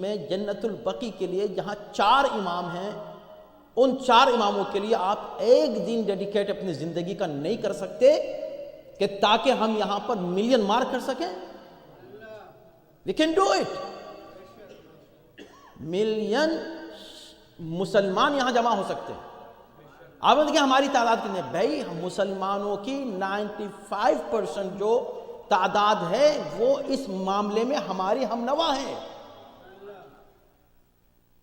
میں جنت البقی کے لیے جہاں 4 امام ہیں، ان 4 اماموں کے لیے آپ ایک دن ڈیڈیکیٹ اپنی زندگی کا نہیں کر سکتے کہ تاکہ ہم یہاں پر ملین مار کر سکیں؟ we can do it. Million مسلمان یہاں جمع ہو سکتے ہیں. آپ نے دیکھیں ہماری تعداد کتنی ہے بھائی؟ ہم مسلمانوں کی 95% جو تعداد ہے وہ اس معاملے میں ہماری ہم نوا ہے.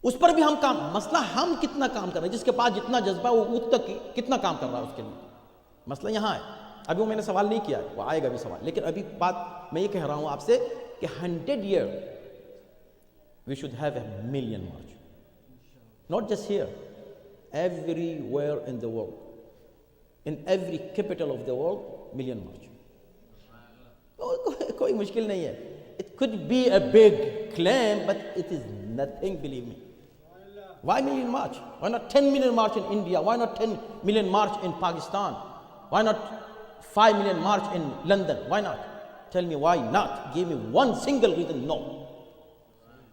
اس پر بھی ہم کام، مسئلہ ہم کتنا کام کر رہے ہیں. جس کے پاس جتنا جذبہ وہ اس تک کتنا کام کر رہا ہے اس کے لیے. مسئلہ یہاں ہے. ابھی وہ میں نے سوال نہیں کیا ہے، وہ آئے گا بھی سوال، لیکن ابھی بات میں یہ کہہ رہا ہوں آپ سے کہ 100 year we should have a million march. Not just here, everywhere in the world, in every capital of the world, million march. کوئی مشکل نہیں ہے. It could be a big claim, but it is nothing, believe me. Why million march? Why not 10 million march in India? Why not 10 million march in Pakistan? Why not 5 million march in London? Why not? Tell me why not. Give me one single reason. No.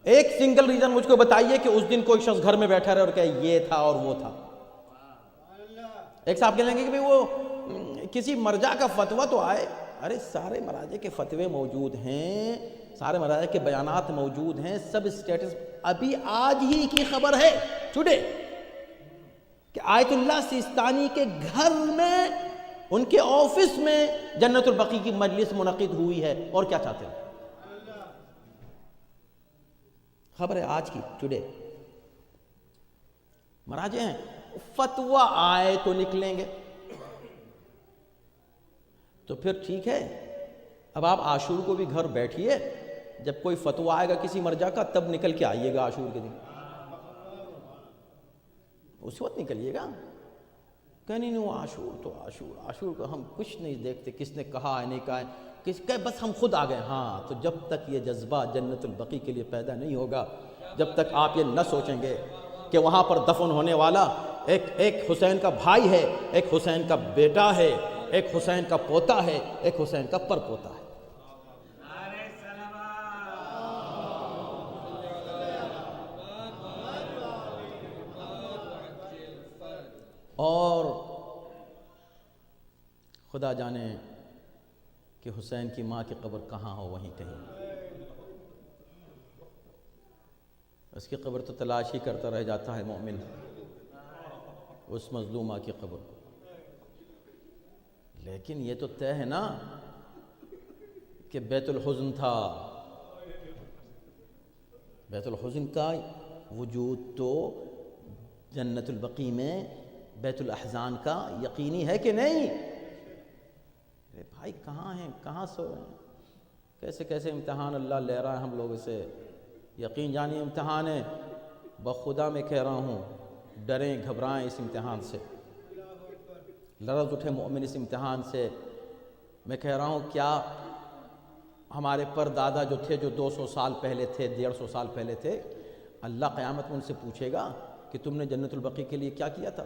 ایک single reason مجھ کو بتائیے کہ اس دن کوئی شخص گھر میں بیٹھا رہے اور کہے یہ تھا اور وہ تھا. ایک صاحب کہنے لگے کہ وہ کسی مرجع کا فتویٰ تو آئے. ارے سارے مراجع کے فتوے موجود ہیں، سارے مراجع کے بیانات موجود ہیں، سب اسٹیٹس. ابھی آج ہی کی خبر ہے ٹوڈے کہ آیت اللہ سیستانی کے گھر میں، ان کے آفس میں جنت البقی کی مجلس منعقد ہوئی ہے. اور کیا چاہتے ہیں؟ خبر ہے آج کی ٹوڈے. مراجع ہیں، فتویٰ آئے تو نکلیں گے. تو پھر ٹھیک ہے، اب آپ عاشور کو بھی گھر بیٹھیے، جب کوئی فتویٰ آئے گا کسی مرجع کا تب نکل کے آئیے گا عاشور کے دن. اس وقت نکلیے گا. کہنے نہیں وہ عاشور تو عاشور کو ہم کچھ نہیں دیکھتے، کس نے کہا ہے نہیں کہا ہے، کس کہ بس ہم خود آ گئے. ہاں، تو جب تک یہ جذبہ جنت البقی کے لیے پیدا نہیں ہوگا، جب تک آپ یہ نہ سوچیں گے کہ وہاں پر دفن ہونے والا ایک حسین کا بھائی ہے، ایک حسین کا بیٹا ہے، ایک حسین کا پوتا ہے، ایک حسین کا پر پوتا ہے. اور خدا جانے کہ حسین کی ماں کی قبر کہاں ہو، وہیں کہیں. اس کی قبر تو تلاش ہی کرتا رہ جاتا ہے مومن، اس مظلومہ کی قبر. لیکن یہ تو طے ہے نا کہ بیت الحزن تھا. بیت الحزن کا وجود تو جنت البقی میں بیت الاحزان کا یقینی ہے کہ نہیں؟ ارے بھائی کہاں ہیں، کہاں سو ہیں؟ کیسے کیسے امتحان اللہ لے رہا ہے ہم لوگ سے. یقین جانیے امتحان ہے. بخدا میں کہہ رہا ہوں، ڈریں گھبرائیں اس امتحان سے، لرز اٹھے مومن اس امتحان سے. میں کہہ رہا ہوں کیا ہمارے پر دادا جو تھے، جو 200 سال پہلے تھے، 150 سال پہلے تھے، اللہ قیامت میں ان سے پوچھے گا کہ تم نے جنت البقی کے لیے کیا کیا تھا؟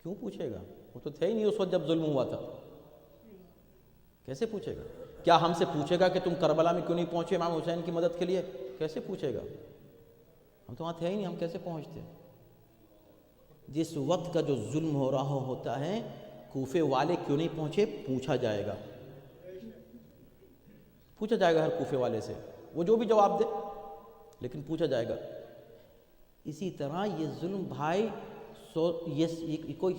کیوں پوچھے گا؟ وہ تو تھے ہی نہیں اس وقت جب ظلم ہوا تھا. کیسے پوچھے گا؟ کیا ہم سے پوچھے گا کہ تم کربلا میں کیوں نہیں پہنچے امام حسین کی مدد کے لیے؟ کیسے پوچھے گا؟ ہم تو وہاں تھے ہی نہیں، ہم کیسے پہنچتے؟ جس وقت کا جو ظلم ہو رہا ہوتا ہے، کوفے والے کیوں نہیں پہنچے؟ پوچھا جائے گا. پوچھا جائے گا ہر کوفے والے سے، وہ جو بھی جواب دے، لیکن پوچھا جائے گا. اسی طرح یہ ظلم بھائی یہ کوئی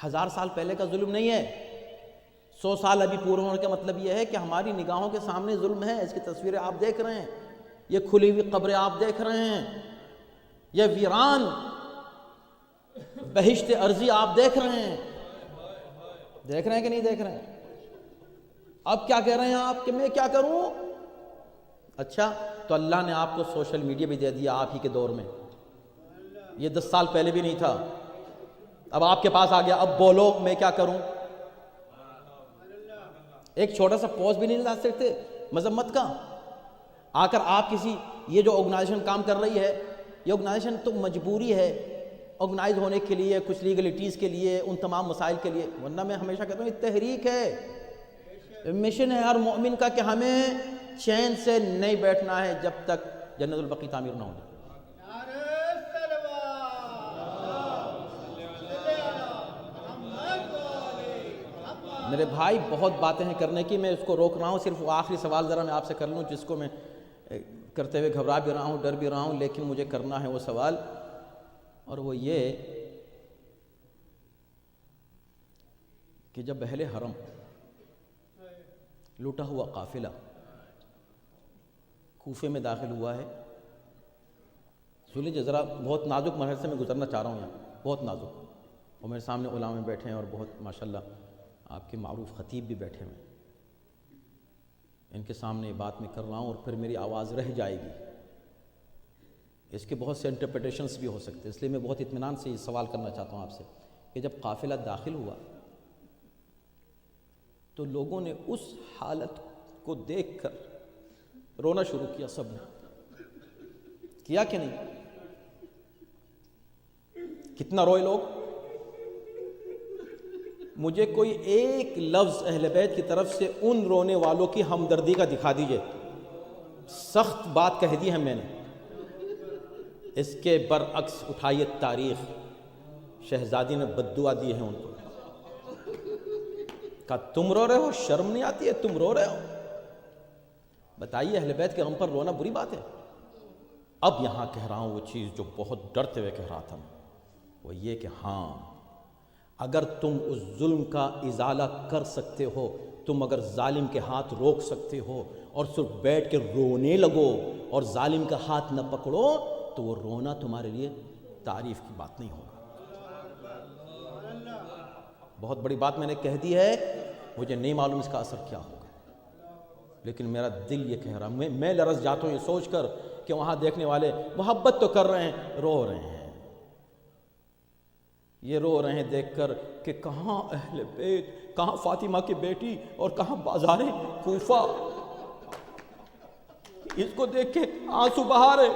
1000 سال پہلے کا ظلم نہیں ہے. 100 سال ابھی پورے ہونے کا مطلب یہ ہے کہ ہماری نگاہوں کے سامنے ظلم ہے. اس کی تصویریں آپ دیکھ رہے ہیں، یہ کھلی ہوئی قبریں آپ دیکھ رہے ہیں، یہ ویران بہشت ارضی آپ دیکھ رہے ہیں. دیکھ رہے ہیں کہ نہیں دیکھ رہے ہیں؟ اب کیا کہہ رہے ہیں آپ کہ میں کیا کروں؟ اچھا تو اللہ نے آپ کو سوشل میڈیا بھی دے دیا آپ ہی کے دور میں. یہ 10 سال پہلے بھی نہیں تھا، اب آپ کے پاس آ گیا. اب بولو میں کیا کروں؟ ایک چھوٹا سا پوز بھی نہیں لا سکتے مذمت کا؟ آ کر آپ کسی، یہ جو آرگنائزیشن کام کر رہی ہے، یہ آرگنائزیشن تو مجبوری ہے آرگنائز ہونے کے لیے، کچھ لیگلٹیز کے لیے، ان تمام مسائل کے لیے. ورنہ میں ہمیشہ کہتا ہوں یہ تحریک ہے، مشن ہے ہر مومن کا کہ ہمیں چین سے نہیں بیٹھنا ہے جب تک جنت البقیع تعمیر نہ ہو جائے. میرے بھائی بہت باتیں ہیں کرنے کی، میں اس کو روک رہا ہوں. صرف وہ آخری سوال ذرا میں آپ سے کر لوں، جس کو میں کرتے ہوئے گھبرا بھی رہا ہوں، ڈر بھی رہا ہوں، لیکن مجھے کرنا ہے وہ سوال. اور وہ یہ کہ جب اہل حرم لوٹا ہوا قافلہ کوفے میں داخل ہوا ہے، سن لیجیے ذرا، بہت نازک مرحلے سے میں گزرنا چاہ رہا ہوں یہاں، بہت نازک. اور میرے سامنے علماء بیٹھے ہیں اور بہت ماشاءاللہ آپ کے معروف خطیب بھی بیٹھے ہوئے ہیں. ان کے سامنے یہ بات میں کر رہا ہوں اور پھر میری آواز رہ جائے گی. اس کے بہت سے انٹرپریٹیشنز بھی ہو سکتے ہیں، اس لیے میں بہت اطمینان سے یہ سوال کرنا چاہتا ہوں آپ سے کہ جب قافلہ داخل ہوا تو لوگوں نے اس حالت کو دیکھ کر رونا شروع کیا. سب نے کیا کہ نہیں؟ کتنا روئے لوگ؟ مجھے کوئی ایک لفظ اہل بیت کی طرف سے ان رونے والوں کی ہمدردی کا دکھا دیجئے. سخت بات کہہ دی ہے میں نے. اس کے برعکس اٹھائیے تاریخ، شہزادی نے بددعا دی ہے ان کو. کہا تم رو رہے ہو، شرم نہیں آتی ہے؟ تم رو رہے ہو؟ بتائیے، اہل بیت کے غم پر رونا بری بات ہے؟ اب یہاں کہہ رہا ہوں وہ چیز جو بہت ڈرتے ہوئے کہہ رہا تھا میں، وہ یہ کہ ہاں، اگر تم اس ظلم کا ازالہ کر سکتے ہو، تم اگر ظالم کے ہاتھ روک سکتے ہو اور صرف بیٹھ کے رونے لگو اور ظالم کا ہاتھ نہ پکڑو، تو وہ رونا تمہارے لیے تعریف کی بات نہیں ہوگا. بہت بڑی بات میں نے کہہ دی ہے، مجھے نہیں معلوم اس کا اثر کیا ہوگا، لیکن میرا دل یہ کہہ رہا، میں لرز جاتا ہوں یہ سوچ کر کہ وہاں دیکھنے والے محبت تو کر رہے ہیں، رو رہے ہیں. یہ رو رہے ہیں دیکھ کر کہ کہاں اہل بیت، کہاں فاطمہ کی بیٹی اور کہاں بازار کوفہ. اس کو دیکھ کے آنسو بہا رہے،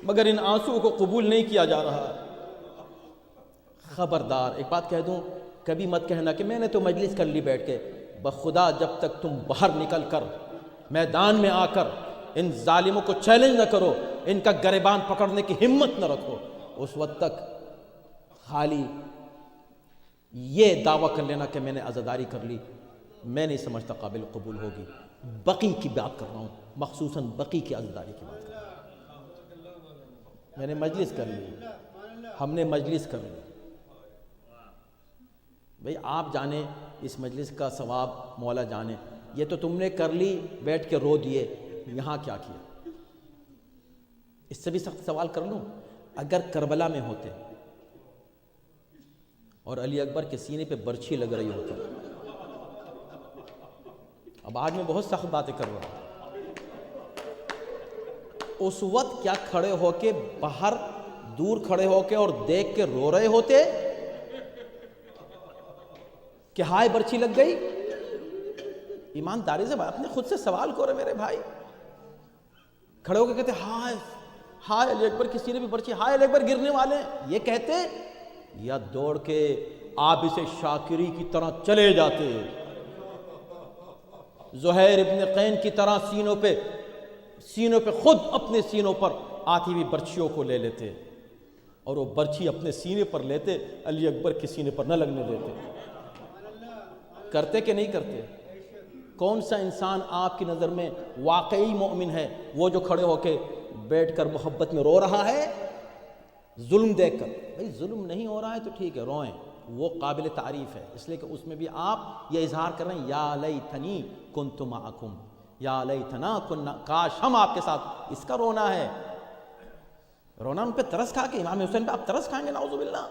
مگر ان آنسو کو قبول نہیں کیا جا رہا. خبردار، ایک بات کہہ دوں، کبھی مت کہنا کہ میں نے تو مجلس کر لی بیٹھ کے. بخدا جب تک تم باہر نکل کر میدان میں آ کر ان ظالموں کو چیلنج نہ کرو، ان کا گریبان پکڑنے کی ہمت نہ رکھو، اس وقت تک خالی یہ دعویٰ کر لینا کہ میں نے عزاداری کر لی، میں نہیں سمجھتا قابل قبول ہوگی. بقی کی بات کر رہا ہوں، مخصوصاً بقی کی عزاداری کی بات کر رہا ہوں. میں نے مجلس کر لی، ہم نے مجلس کر لی. بھئی آپ جانے اس مجلس کا ثواب، مولا جانے. یہ تو تم نے کر لی، بیٹھ کے رو دیے، یہاں کیا کیا؟ اس سے بھی سخت سوال کر لوں، اگر کربلا میں ہوتے اور علی اکبر کے سینے پہ برچھی لگ رہی ہوتی. اب آج میں بہت سخت باتیں کر رہا ہوں. اس وقت کیا کھڑے ہو کے باہر دور کھڑے ہو کے اور دیکھ کے رو رہے ہوتے کہ ہائے برچھی لگ گئی؟ ایمانداری سے اپنے خود سے سوال کرو میرے بھائی. کھڑے ہو کے کہتے ہائے ہائے علی اکبر کی سینے پہ برچھی، ہائے علی اکبر گرنے والے ہیں، یہ کہتے، یا دوڑ کے عابس شاکری کی طرح چلے جاتے، زہیر ابن قین کی طرح سینوں پہ خود اپنے سینوں پر آتی ہوئی برچھیوں کو لے لیتے اور وہ برچھی اپنے سینے پر لیتے، علی اکبر کے سینے پر نہ لگنے دیتے. کرتے کہ نہیں کرتے؟ کون سا انسان آپ کی نظر میں واقعی مومن ہے؟ وہ جو کھڑے ہو کے بیٹھ کر محبت میں رو رہا ہے ظلم دیکھ کر. بھئی ظلم نہیں ہو رہا ہے تو ٹھیک ہے، روئیں، وہ قابل تعریف ہے، اس لیے کہ اس میں بھی آپ یہ اظہار کر رہے ہیں یا لیتنی کنت معکم، یا لیتنا کننا، کاش ہم آپ کے ساتھ. اس کا رونا ہے، رونا ان پہ ترس کھا کے، امام حسین پہ آپ ترس کھائیں گے نعوذ باللہ،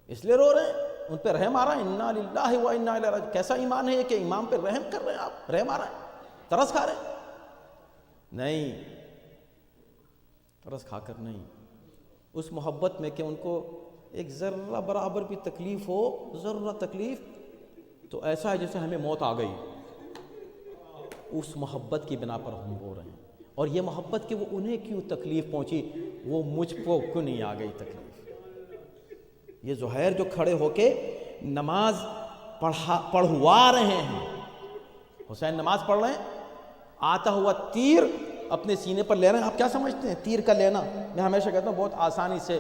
اس لیے رو رہے ہیں، ان پہ رحم آ رہا ہے. انا للہ و انا الیہ راجعون. کیسا ایمان ہے یہ کہ امام پہ رحم کر رہے ہیں آپ، رحم آ رہا ہے، ترس کھا رہے ہیں؟ نہیں، ترس کھا کر نہیں، اس محبت میں کہ ان کو ایک ذرہ برابر بھی تکلیف ہو، ذرہ تکلیف تو ایسا ہے جیسے ہمیں موت آ گئی. اس محبت کی بنا پر ہم رو رہے ہیں. اور یہ محبت کہ وہ انہیں کیوں تکلیف پہنچی، وہ مجھ کو کیوں نہیں آ گئی تکلیف. یہ زہیر جو کھڑے ہو کے نماز پڑھوا رہے ہیں، حسین نماز پڑھ رہے ہیں، آتا ہوا تیر اپنے سینے پر لینا. آپ کیا سمجھتے ہیں تیر کا لینا؟ میں ہمیشہ کہتا ہوں بہت آسانی سے